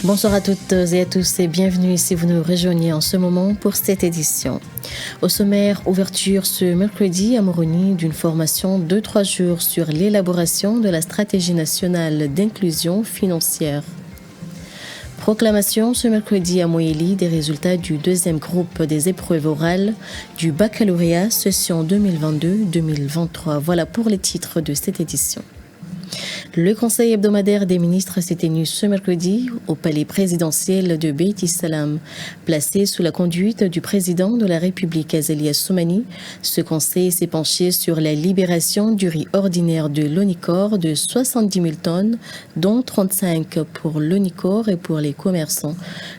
Bonsoir à toutes et à tous et bienvenue si vous nous rejoignez en ce moment pour cette édition. Au sommaire, ouverture ce mercredi à Moroni d'une formation de 3 jours sur l'élaboration de la stratégie nationale d'inclusion financière. Proclamation ce mercredi à Moélie des résultats du deuxième groupe des épreuves orales du baccalauréat session 2022-2023. Voilà pour les titres de cette édition. Le conseil hebdomadaire des ministres s'est tenu ce mercredi au palais présidentiel de Beit Salam. Placé sous la conduite du président de la République, Azelia Soumani, ce conseil s'est penché sur la libération du riz ordinaire de l'Onicor de 70 000 tonnes, dont 35 pour l'Onicor et pour les commerçants.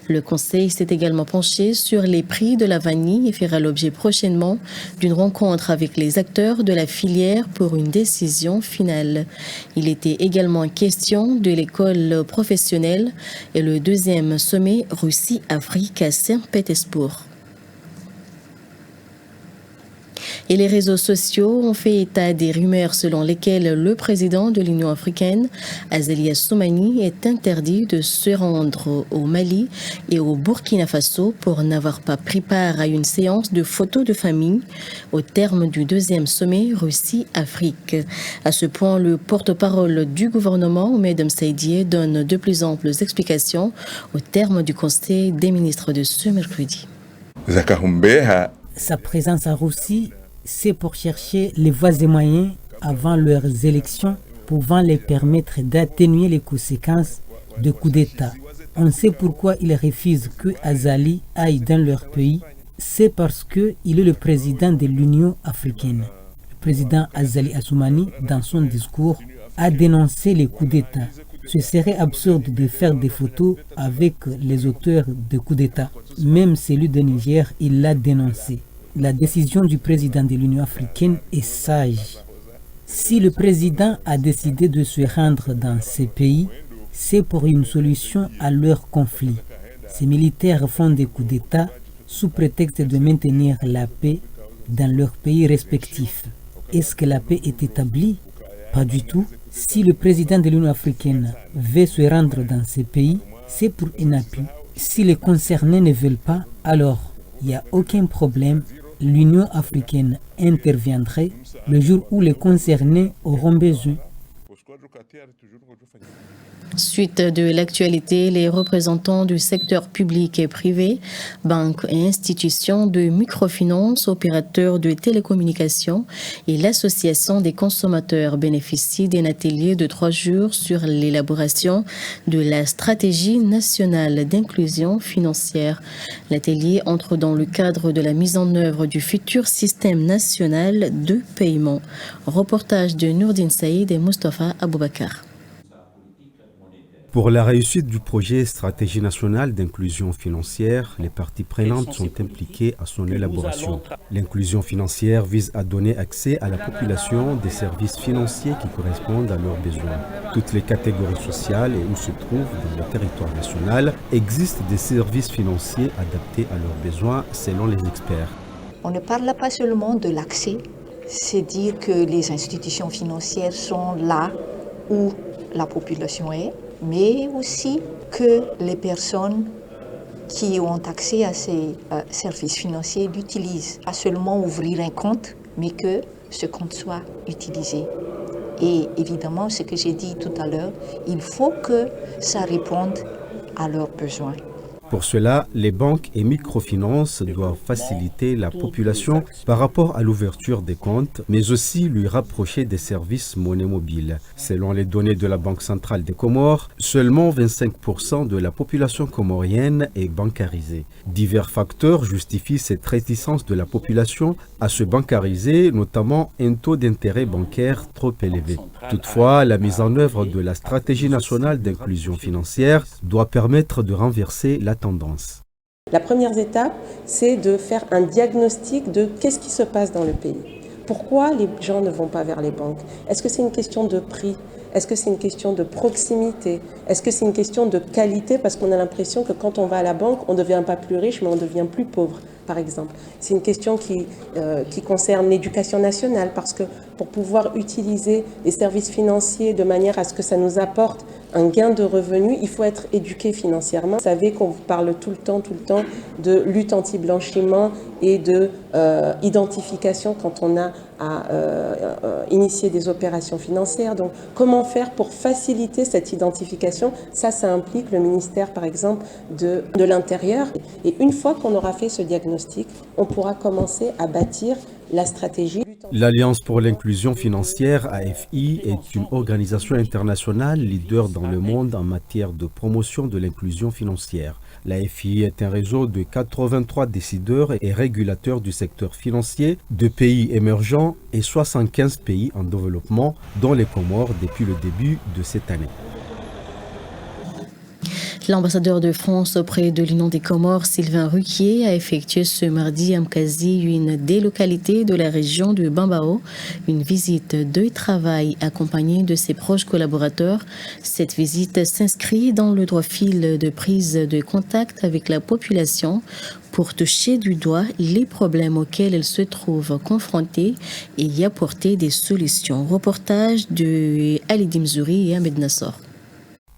Le conseil s'est également penché sur les prix de la vanille et fera l'objet prochainement d'une rencontre avec les acteurs de la filière pour une décision finale. Il était également question de l'école professionnelle et le deuxième sommet Russie-Afrique à Saint-Pétersbourg. Et les réseaux sociaux ont fait état des rumeurs selon lesquelles le président de l'Union africaine, Azelia Soumani, est interdit de se rendre au Mali et au Burkina Faso pour n'avoir pas pris part à une séance de photos de famille au terme du deuxième sommet Russie-Afrique. À ce point, le porte-parole du gouvernement, Medem Saïdié, donne de plus amples explications au terme du Conseil des ministres de ce mercredi. Sa présence à Russie, c'est pour chercher les voies et moyens avant leurs élections pouvant les permettre d'atténuer les conséquences de coups d'État. On sait pourquoi ils refusent que Azali aille dans leur pays. C'est parce qu'il est le président de l'Union africaine. Le président Azali Assoumani, dans son discours, a dénoncé les coups d'État. Ce serait absurde de faire des photos avec les auteurs de coups d'État. Même celui de Niger, il l'a dénoncé. La décision du président de l'Union africaine est sage. Si le président a décidé de se rendre dans ces pays, c'est pour une solution à leur conflit. Ces militaires font des coups d'État sous prétexte de maintenir la paix dans leurs pays respectifs. Est-ce que la paix est établie? Pas du tout. Si le président de l'Union africaine veut se rendre dans ces pays, c'est pour un appui. Si les concernés ne veulent pas, alors il n'y a aucun problème. L'Union africaine interviendrait le jour où les concernés auront besoin. Suite de l'actualité, les représentants du secteur public et privé, banques et institutions de microfinance, opérateurs de télécommunications et l'association des consommateurs bénéficient d'un atelier de 3 jours sur l'élaboration de la stratégie nationale d'inclusion financière. L'atelier entre dans le cadre de la mise en œuvre du futur système national de paiement. Reportage de Nourdine Saïd et Mustafa Aboubakar. Pour la réussite du projet Stratégie nationale d'inclusion financière, les parties prenantes sont impliquées à son élaboration. L'inclusion financière vise à donner accès à la population des services financiers qui correspondent à leurs besoins. Toutes les catégories sociales et où se trouvent dans le territoire national existent des services financiers adaptés à leurs besoins selon les experts. On ne parle pas seulement de l'accès, c'est dire que les institutions financières sont là où la population est, mais aussi que les personnes qui ont accès à ces services financiers l'utilisent. Pas seulement ouvrir un compte, mais que ce compte soit utilisé. Et évidemment, ce que j'ai dit tout à l'heure, il faut que ça réponde à leurs besoins. Pour cela, les banques et microfinances doivent faciliter la population par rapport à l'ouverture des comptes, mais aussi lui rapprocher des services monnaie mobile. Selon les données de la Banque centrale des Comores, seulement 25% de la population comorienne est bancarisée. Divers facteurs justifient cette réticence de la population à se bancariser, notamment un taux d'intérêt bancaire trop élevé. Toutefois, la mise en œuvre de la stratégie nationale d'inclusion financière doit permettre de renverser la tendance. La première étape, c'est de faire un diagnostic de qu'est-ce qui se passe dans le pays. Pourquoi les gens ne vont pas vers les banques? Est-ce que c'est une question de prix? Est-ce que c'est une question de proximité? Est-ce que c'est une question de qualité? Parce qu'on a l'impression que quand on va à la banque, on ne devient pas plus riche, mais on devient plus pauvre, par exemple. C'est une question qui concerne l'éducation nationale, parce que pour pouvoir utiliser les services financiers de manière à ce que ça nous apporte un gain de revenus, il faut être éduqué financièrement. Vous savez qu'on vous parle tout le temps de lutte anti-blanchiment et de identification quand on a à initier des opérations financières. Donc, comment faire pour faciliter cette identification? Ça implique le ministère, par exemple, de l'Intérieur. Et une fois qu'on aura fait ce diagnostic, on pourra commencer à bâtir la stratégie. L'Alliance pour l'inclusion financière, AFI, est une organisation internationale leader dans le monde en matière de promotion de l'inclusion financière. L'AFI est un réseau de 83 décideurs et régulateurs du secteur financier de pays émergents et 75 pays en développement, dont les Comores depuis le début de cette année. L'ambassadeur de France auprès de l'Union des Comores, Sylvain Ruquier, a effectué ce mardi à Mkazi une délocalité de la région de Bambao, une visite de travail accompagnée de ses proches collaborateurs. Cette visite s'inscrit dans le droit fil de prise de contact avec la population pour toucher du doigt les problèmes auxquels elle se trouve confrontée et y apporter des solutions. Reportage de Ali Dimzouri et Ahmed Nassor.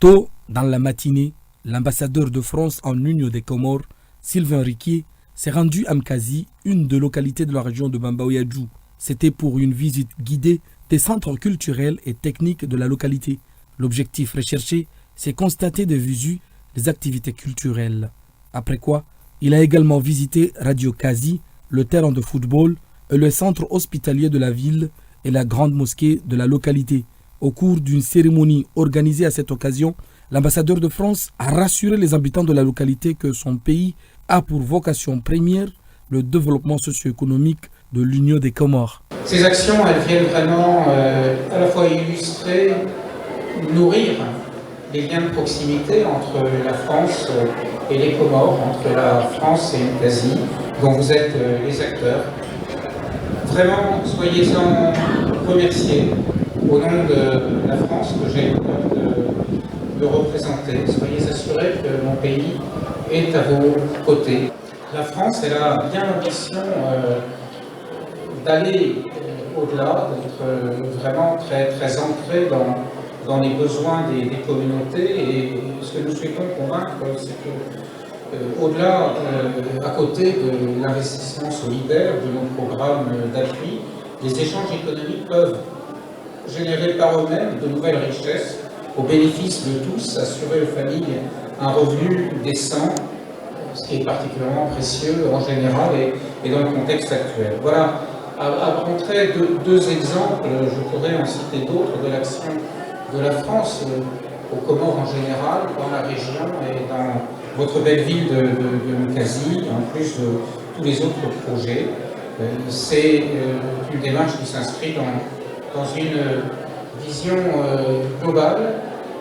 Tôt dans la matinée, l'ambassadeur de France en Union des Comores, Sylvain Ruquier, s'est rendu à Mkazi, une des localités de la région de Bambao-Yadjou. C'était pour une visite guidée des centres culturels et techniques de la localité. L'objectif recherché, c'est constater de visu les activités culturelles. Après quoi, il a également visité Radio Kazi, le terrain de football et le centre hospitalier de la ville et la grande mosquée de la localité. Au cours d'une cérémonie organisée à cette occasion, l'ambassadeur de France a rassuré les habitants de la localité que son pays a pour vocation première le développement socio-économique de l'Union des Comores. Ces actions, elles viennent vraiment à la fois illustrer, nourrir les liens de proximité entre la France et les Comores, entre la France et Mkazi, dont vous êtes les acteurs. Vraiment, soyez-en remerciés au nom de la France que j'ai de représenter. Soyez assurés que mon pays est à vos côtés. La France, elle a bien l'ambition d'aller au-delà, d'être vraiment très ancrée dans les besoins des communautés. Et ce que nous souhaitons convaincre, c'est que au-delà, à côté de l'investissement solidaire, de nos programmes d'appui, les échanges économiques peuvent générer par eux-mêmes de nouvelles richesses au bénéfice de tous, assurer aux familles un revenu décent, ce qui est particulièrement précieux en général et dans le contexte actuel. Voilà, à montrer deux exemples, je pourrais en citer d'autres, de l'action de la France aux Comores en général, dans la région et dans votre belle ville de Mkazi, en plus de tous les autres projets. C'est une démarche qui s'inscrit dans une vision globale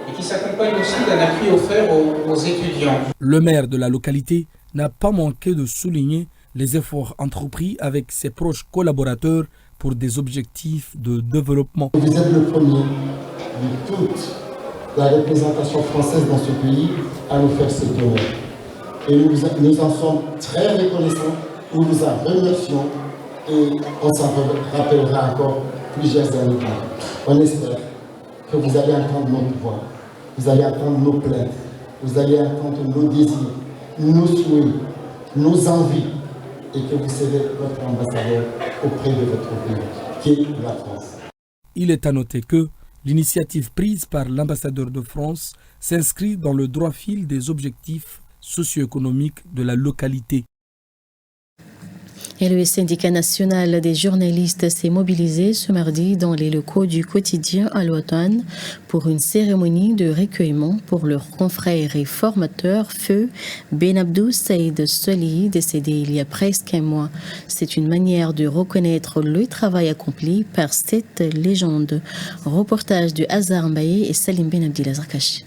et qui s'accompagne aussi d'un appui offert aux étudiants. Le maire de la localité n'a pas manqué de souligner les efforts entrepris avec ses proches collaborateurs pour des objectifs de développement. Vous êtes le premier de toute la représentation française dans ce pays à nous faire cet honneur. Et nous en sommes très reconnaissants, nous vous en remercions et on s'en rappellera encore plusieurs années plus tard. On espère que vous allez entendre notre voix, vous allez entendre nos plaintes, vous allez entendre nos désirs, nos souhaits, nos envies, et que vous serez votre ambassadeur auprès de votre pays, qui est la France. Il est à noter que l'initiative prise par l'ambassadeur de France s'inscrit dans le droit fil des objectifs socio-économiques de la localité. Et le syndicat national des journalistes s'est mobilisé ce mardi dans les locaux du quotidien Al-Watan pour une cérémonie de recueillement pour leur confrère et formateur feu Benabdou Saïd Soli, décédé il y a presque un mois. C'est une manière de reconnaître le travail accompli par cette légende. Reportage de Hazar Mbaye et Salim Benabdi Lazarkachi.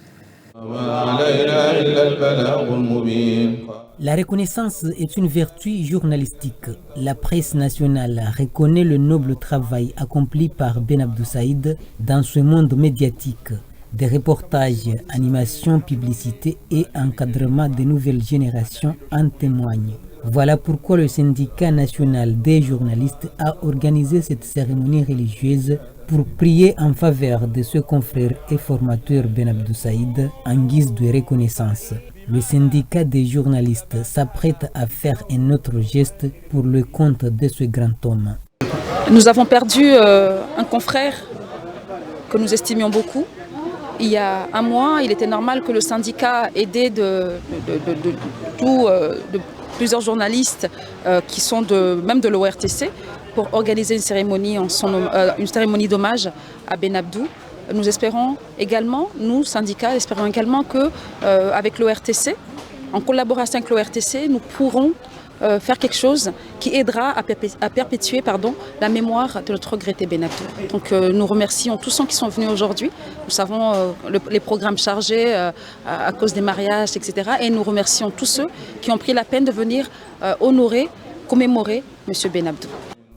La reconnaissance est une vertu journalistique. La presse nationale reconnaît le noble travail accompli par Benabdou Saïd dans ce monde médiatique. Des reportages, animations, publicités et encadrement des nouvelles générations en témoignent. Voilà pourquoi le syndicat national des journalistes a organisé cette cérémonie religieuse pour prier en faveur de ce confrère et formateur Ben Abdou Saïd en guise de reconnaissance. Le syndicat des journalistes s'apprête à faire un autre geste pour le compte de ce grand homme. Nous avons perdu un confrère que nous estimions beaucoup. Il y a un mois, il était normal que le syndicat aidé de plusieurs journalistes qui sont même de l'ORTC pour organiser une cérémonie d'hommage à Ben Abdou. Nous espérons également, nous, syndicats, espérons également qu'avec l'ORTC, en collaboration avec l'ORTC, nous pourrons faire quelque chose qui aidera à perpétuer la mémoire de notre regretté Ben Abdou. Donc nous remercions tous ceux qui sont venus aujourd'hui. Nous savons les programmes chargés à cause des mariages, etc. Et nous remercions tous ceux qui ont pris la peine de venir honorer, commémorer M. Ben Abdou.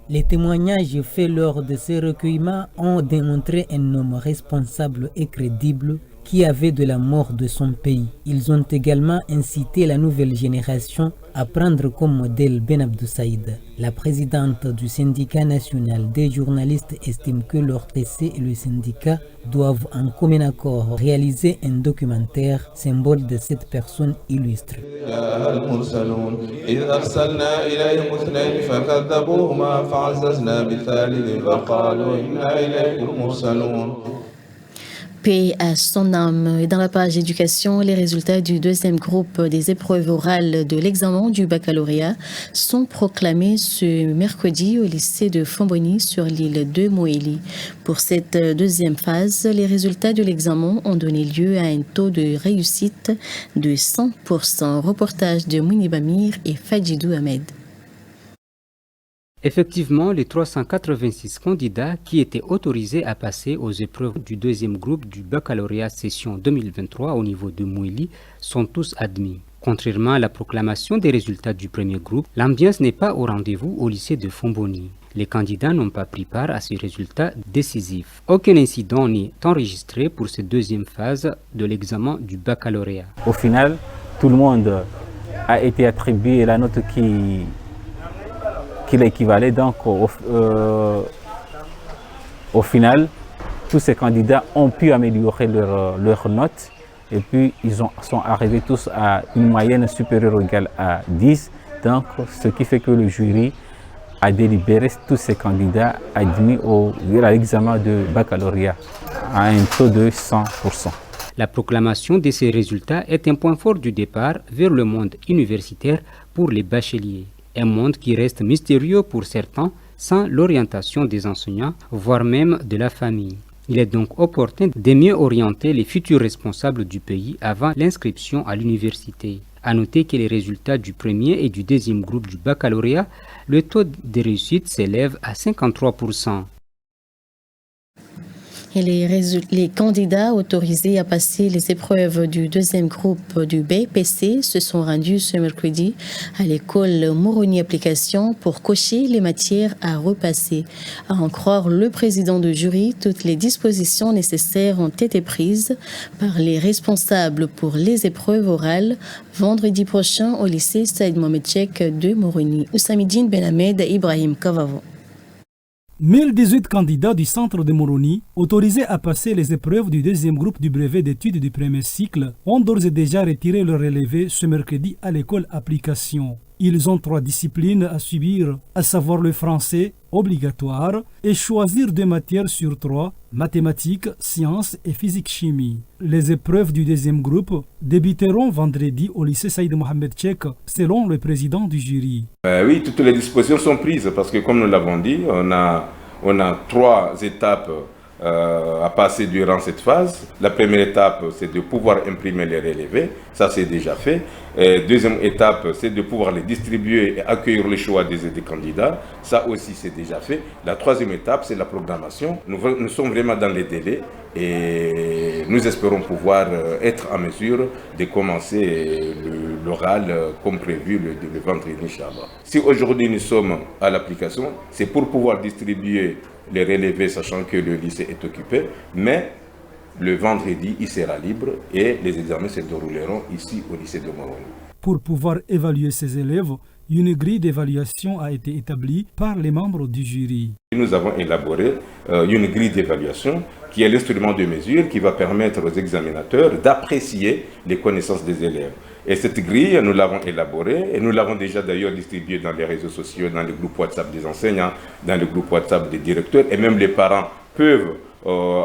Les témoignages faits lors de ces recueillements ont démontré un homme responsable et crédible qui avait de la mort de son pays. Ils ont également incité la nouvelle génération à prendre comme modèle Ben Abdou Saïd. La présidente du syndicat national des journalistes estime que l'ORTC et le syndicat doivent en commun accord réaliser un documentaire symbole de cette personne illustre. Paix à son âme. Et dans la page éducation, les résultats du deuxième groupe des épreuves orales de l'examen du baccalauréat sont proclamés ce mercredi au lycée de Fomboni sur l'île de Moélie. Pour cette deuxième phase, les résultats de l'examen ont donné lieu à un taux de réussite de 100%. Reportage de Mouni Bamir et Fadjidou Ahmed. Effectivement, les 386 candidats qui étaient autorisés à passer aux épreuves du deuxième groupe du baccalauréat session 2023 au niveau de Moélie sont tous admis. Contrairement à la proclamation des résultats du premier groupe, l'ambiance n'est pas au rendez-vous au lycée de Fomboni. Les candidats n'ont pas pris part à ces résultats décisifs. Aucun incident n'est enregistré pour cette deuxième phase de l'examen du baccalauréat. Au final, tout le monde a été attribué la note qui l'équivalait. Donc au final, tous ces candidats ont pu améliorer leur note et puis ils sont arrivés tous à une moyenne supérieure ou égale à 10. Donc ce qui fait que le jury a délibéré tous ces candidats admis à l'examen de baccalauréat à un taux de 100%. La proclamation de ces résultats est un point fort du départ vers le monde universitaire pour les bacheliers. Un monde qui reste mystérieux pour certains sans l'orientation des enseignants, voire même de la famille. Il est donc opportun de mieux orienter les futurs responsables du pays avant l'inscription à l'université. À noter que les résultats du premier et du deuxième groupe du baccalauréat, le taux de réussite s'élève à 53%. Et les candidats autorisés à passer les épreuves du deuxième groupe du BPC se sont rendus ce mercredi à l'école Moroni Application pour cocher les matières à repasser. À en croire le président du jury, toutes les dispositions nécessaires ont été prises par les responsables pour les épreuves orales vendredi prochain au lycée Saïd Mohamed Cheikh de Moroni. Ousamidine Ben Ahmed et Ibrahim Kavavo. 1018 candidats du centre de Moroni, autorisés à passer les épreuves du deuxième groupe du brevet d'études du premier cycle, ont d'ores et déjà retiré leur relevé ce mercredi à l'école application. Ils ont 3 disciplines à subir, à savoir le français, obligatoire, et choisir 2 matières sur 3, mathématiques, sciences et physique-chimie. Les épreuves du deuxième groupe débuteront vendredi au lycée Saïd Mohamed Cheikh, selon le président du jury. Oui, toutes les dispositions sont prises parce que, comme nous l'avons dit, on a 3 étapes à passer durant cette phase. La première étape, c'est de pouvoir imprimer les relevés, ça c'est déjà fait. Deuxième étape, c'est de pouvoir les distribuer et accueillir le choix des candidats, ça aussi c'est déjà fait. La troisième étape, c'est la programmation. Nous sommes vraiment dans les délais et nous espérons pouvoir être en mesure de commencer l'oral comme prévu le vendredi, Inch'Allah. Si aujourd'hui nous sommes à l'application, c'est pour pouvoir distribuer les relevés, sachant que le lycée est occupé, mais le vendredi, il sera libre et les examens se dérouleront ici au lycée de Moroni. Pour pouvoir évaluer ces élèves, Une grille d'évaluation a été établie par les membres du jury. Nous avons élaboré une grille d'évaluation qui est l'instrument de mesure qui va permettre aux examinateurs d'apprécier les connaissances des élèves. Et cette grille, nous l'avons élaborée et nous l'avons déjà d'ailleurs distribuée dans les réseaux sociaux, dans le groupe WhatsApp des enseignants, dans le groupe WhatsApp des directeurs, et même les parents peuvent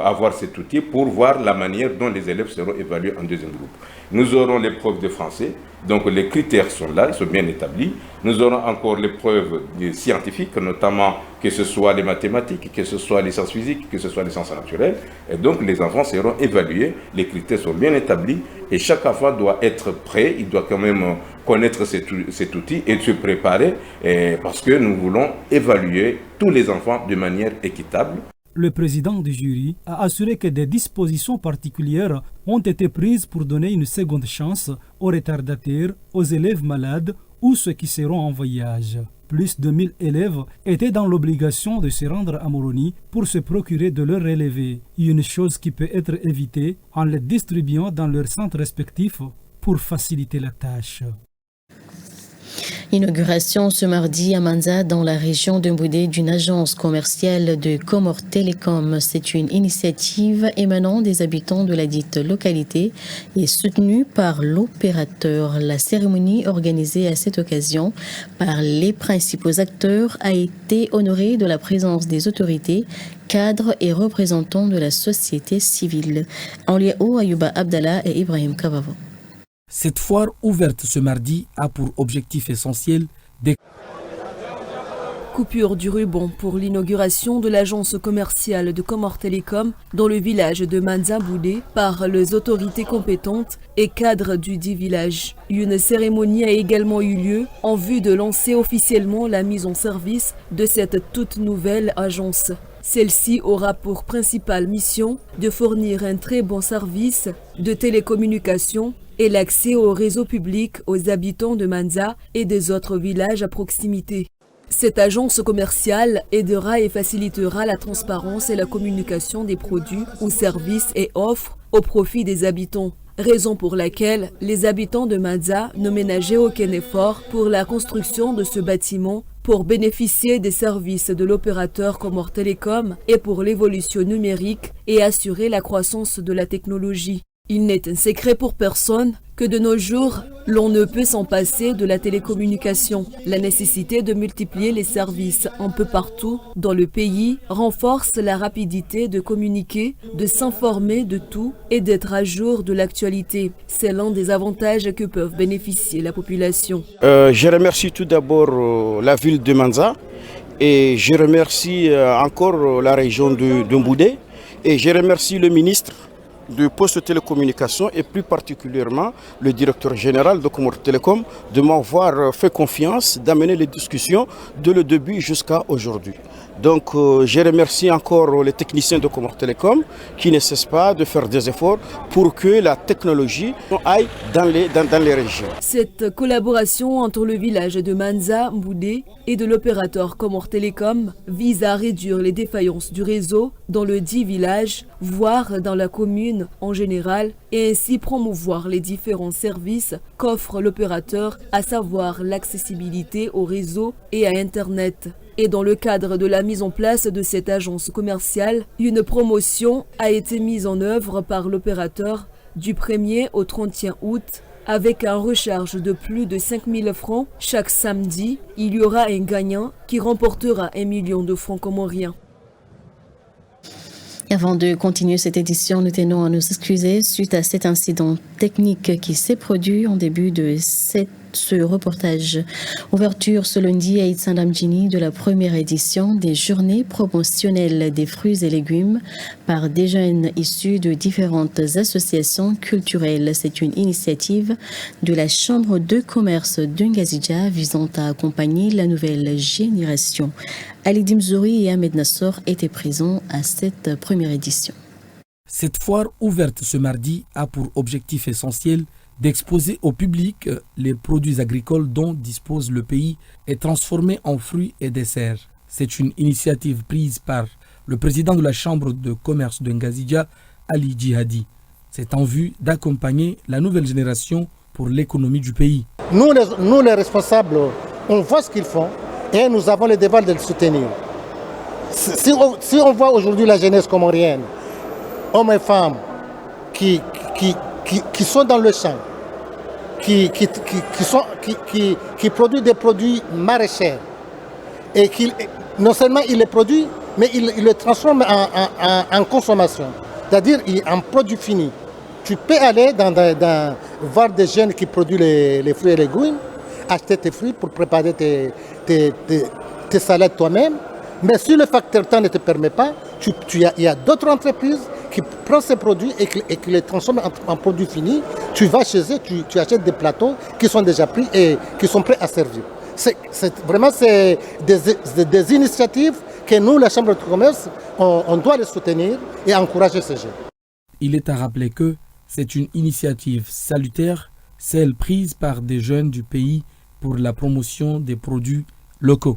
avoir cet outil pour voir la manière dont les élèves seront évalués en deuxième groupe. Nous aurons l'épreuve de français, donc les critères sont là, ils sont bien établis. Nous aurons encore l'épreuve scientifique, notamment que ce soit les mathématiques, que ce soit les sciences physiques, que ce soit les sciences naturelles. Et donc les enfants seront évalués, les critères sont bien établis et chaque enfant doit être prêt, il doit quand même connaître cet outil et se préparer parce que nous voulons évaluer tous les enfants de manière équitable. Le président du jury a assuré que des dispositions particulières ont été prises pour donner une seconde chance aux retardataires, aux élèves malades ou ceux qui seront en voyage. Plus de 1000 élèves étaient dans l'obligation de se rendre à Moroni pour se procurer de leur relevé, une chose qui peut être évitée en les distribuant dans leurs centres respectifs pour faciliter la tâche. Inauguration ce mardi à Manza dans la région de Mboudé d'une agence commerciale de Comores Télécom. C'est une initiative émanant des habitants de la dite localité et soutenue par l'opérateur. La cérémonie organisée à cette occasion par les principaux acteurs a été honorée de la présence des autorités, cadres et représentants de la société civile. En lieu Ayouba Abdallah et Ibrahim Kavavo. Cette foire ouverte ce mardi a pour objectif essentiel des coupure du ruban pour l'inauguration de l'agence commerciale de Comores Télécom dans le village de Manza-Boudé par les autorités compétentes et cadres du dit village. Une cérémonie a également eu lieu en vue de lancer officiellement la mise en service de cette toute nouvelle agence. Celle-ci aura pour principale mission de fournir un très bon service de télécommunication et l'accès au réseau public aux habitants de Manza et des autres villages à proximité. Cette agence commerciale aidera et facilitera la transparence et la communication des produits ou services et offres au profit des habitants. Raison pour laquelle les habitants de Manza ne ménageaient aucun effort pour la construction de ce bâtiment pour bénéficier des services de l'opérateur Comores Télécom et pour l'évolution numérique et assurer la croissance de la technologie. Il n'est un secret pour personne que de nos jours, l'on ne peut s'en passer de la télécommunication. La nécessité de multiplier les services un peu partout dans le pays renforce la rapidité de communiquer, de s'informer de tout et d'être à jour de l'actualité. C'est l'un des avantages que peuvent bénéficier la population. Je remercie tout d'abord la ville de Manza et je remercie encore la région de Mboudé et je remercie le ministre de Poste Télécommunications et plus particulièrement le directeur général de Comores Télécom de m'avoir fait confiance d'amener les discussions de le début jusqu'à aujourd'hui. Donc je remercie encore les techniciens de Comores Télécom qui ne cessent pas de faire des efforts pour que la technologie aille dans les régions. Cette collaboration entre le village de Manza, Mboudé et de l'opérateur Comores Télécom vise à réduire les défaillances du réseau dans le dit village, voire dans la commune en général, et ainsi promouvoir les différents services qu'offre l'opérateur, à savoir l'accessibilité au réseau et à Internet. Et dans le cadre de la mise en place de cette agence commerciale, une promotion a été mise en œuvre par l'opérateur du 1er au 31 août. Avec un recharge de plus de 5000 francs chaque samedi, il y aura un gagnant qui remportera 1 million de francs comoriens. Avant de continuer cette édition, nous tenons à nous excuser suite à cet incident technique qui s'est produit en début de ce reportage. Ouverture ce lundi à Itsandamdjini de la première édition des journées promotionnelles des fruits et légumes par des jeunes issus de différentes associations culturelles. C'est une initiative de la Chambre de commerce d'Ngazidja visant à accompagner la nouvelle génération. Ali Dimzouri et Ahmed Nassor étaient présents à cette première édition. Cette foire ouverte ce mardi a pour objectif essentiel d'exposer au public les produits agricoles dont dispose le pays et transformés en fruits et desserts. C'est une initiative prise par le président de la Chambre de commerce de Ngazidja, Ali Djihadi. C'est en vue d'accompagner la nouvelle génération pour l'économie du pays. Nous les responsables on voit ce qu'ils font et nous avons le devoir de le soutenir. Si on voit aujourd'hui la jeunesse comorienne, hommes et femmes, qui sont dans le champ, qui produisent des produits maraîchers, et qui non seulement ils les produisent, mais ils les transforment en consommation, c'est-à-dire en produit fini. Tu peux aller voir des jeunes qui produisent les fruits et légumes, acheter tes fruits pour préparer tes salades toi-même. Mais si le facteur temps ne te permet pas, il y a d'autres entreprises qui prennent ces produits et qui les transforment en produits finis. Tu vas chez eux, tu achètes des plateaux qui sont déjà pris et qui sont prêts à servir. C'est des initiatives que nous, la Chambre de commerce, on doit les soutenir et encourager ces jeunes. Il est à rappeler que c'est une initiative salutaire, celle prise par des jeunes du pays pour la promotion des produits locaux.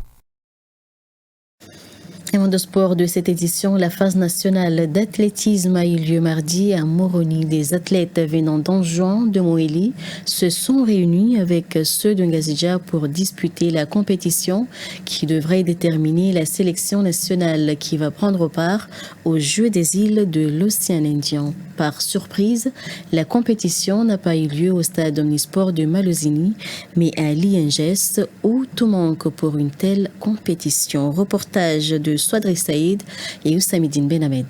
Et en de sport de cette édition, la phase nationale d'athlétisme a eu lieu mardi à Moroni. Des athlètes venant d'Anjouan, de Moélie, se sont réunis avec ceux de Ngazidja pour disputer la compétition qui devrait déterminer la sélection nationale qui va prendre part aux Jeux des îles de l'Océan Indien. Par surprise, la compétition n'a pas eu lieu au stade omnisport de Malosini, mais à Lienges, où tout manque pour une telle compétition. Reportage de Swadri Saïd et Ousamidine Benhamed.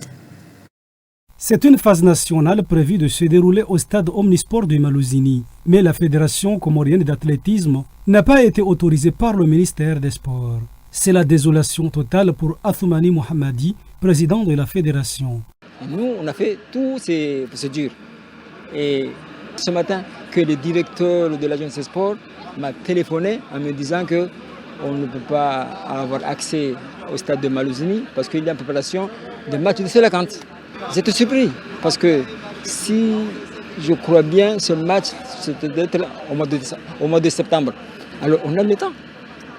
C'est une phase nationale prévue de se dérouler au stade omnisport de Malosini, mais la Fédération comorienne d'athlétisme n'a pas été autorisée par le ministère des Sports. C'est la désolation totale pour Athoumani Mohammadi, président de la fédération. Nous, on a fait toutes ces procédures. Et ce matin, que le directeur de l'agence des sports m'a téléphoné en me disant qu'on ne peut pas avoir accès au stade de Malosini parce qu'il y a une préparation de match de Sélacante. J'étais surpris parce que si je crois bien, ce match, c'était d'être au mois de septembre. Alors on a le temps.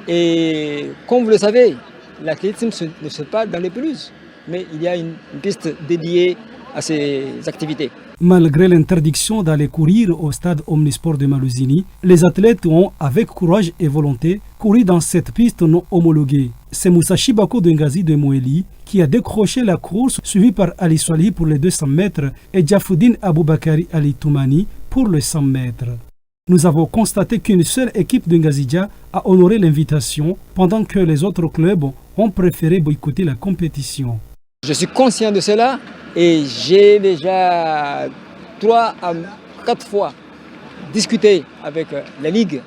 Et comme vous le savez, l'athlétisme ne se fait pas dans les pelouses, mais il y a une piste dédiée à ces activités. Malgré l'interdiction d'aller courir au stade omnisport de Malosini, les athlètes ont, avec courage et volonté, couru dans cette piste non homologuée. C'est Moussa Chibako de Ngazi de Moélie qui a décroché la course, suivi par Ali Swali pour les 200 mètres et Djafoudine Aboubakari Ali Toumani pour les 100 mètres. Nous avons constaté qu'une seule équipe de Ngazidja a honoré l'invitation, pendant que les autres clubs ont préféré boycotter la compétition. Je suis conscient de cela et j'ai déjà 3 à 4 fois discuté avec la Ligue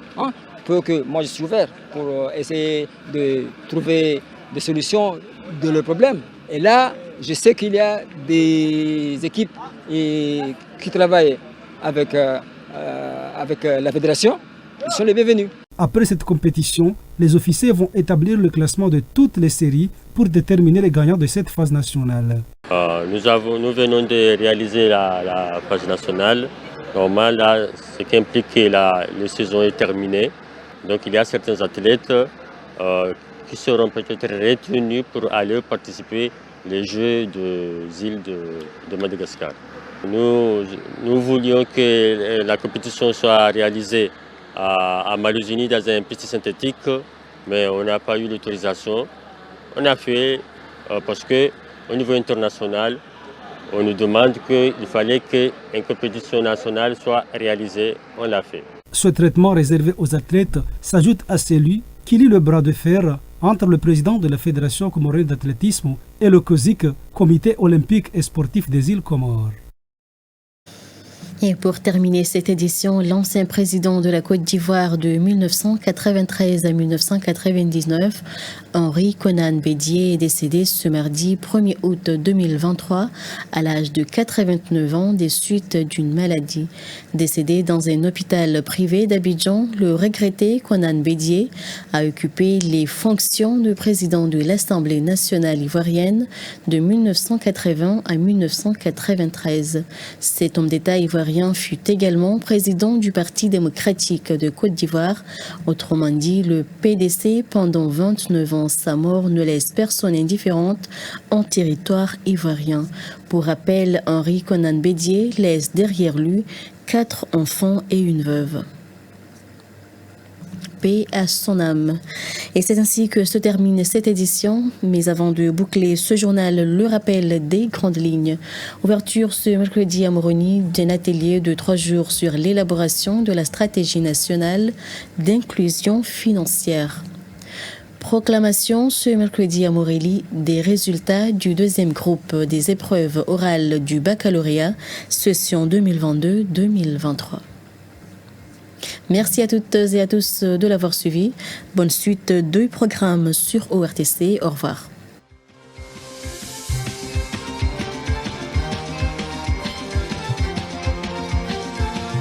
pour que moi je suis ouvert pour essayer de trouver des solutions de leurs problèmes. Et là, je sais qu'il y a des équipes qui travaillent avec la fédération. Ils sont les bienvenus. Après cette compétition, les officiers vont établir le classement de toutes les séries pour déterminer les gagnants de cette phase nationale. Nous venons de réaliser la phase nationale. Normal, là, ce qui implique que la saison est terminée. Donc il y a certains athlètes qui seront peut-être retenus pour aller participer aux Jeux des îles de Madagascar. Nous voulions que la compétition soit réalisée à Malosini dans un piste synthétique, mais on n'a pas eu l'autorisation. On a fait parce qu'au niveau international, on nous demande qu'il fallait qu'une compétition nationale soit réalisée. On l'a fait. Ce traitement réservé aux athlètes s'ajoute à celui qui lie le bras de fer entre le président de la Fédération comorienne d'athlétisme et le COSIC, Comité olympique et sportif des îles Comores. Et pour terminer cette édition, l'ancien président de la Côte d'Ivoire de 1993 à 1999, Henri Konan Bédié, est décédé ce mardi 1er août 2023 à l'âge de 89 ans des suites d'une maladie. Décédé dans un hôpital privé d'Abidjan, le regretté Konan Bédié a occupé les fonctions de président de l'Assemblée nationale ivoirienne de 1980 à 1993. Cet homme d'État ivoirien fut également président du Parti démocratique de Côte d'Ivoire, autrement dit le PDC, pendant 29 ans. Sa mort ne laisse personne indifférente en territoire ivoirien. Pour rappel, Henri Konan Bédié laisse derrière lui 4 enfants et une veuve. paix à son âme. Et c'est ainsi que se termine cette édition. Mais avant de boucler ce journal, le rappel des grandes lignes. Ouverture ce mercredi à Moroni d'un atelier de 3 jours sur l'élaboration de la stratégie nationale d'inclusion financière. Proclamation ce mercredi à Morélie des résultats du deuxième groupe des épreuves orales du baccalauréat, session 2022-2023. Merci à toutes et à tous de l'avoir suivi. Bonne suite de programmes sur ORTC. Au revoir.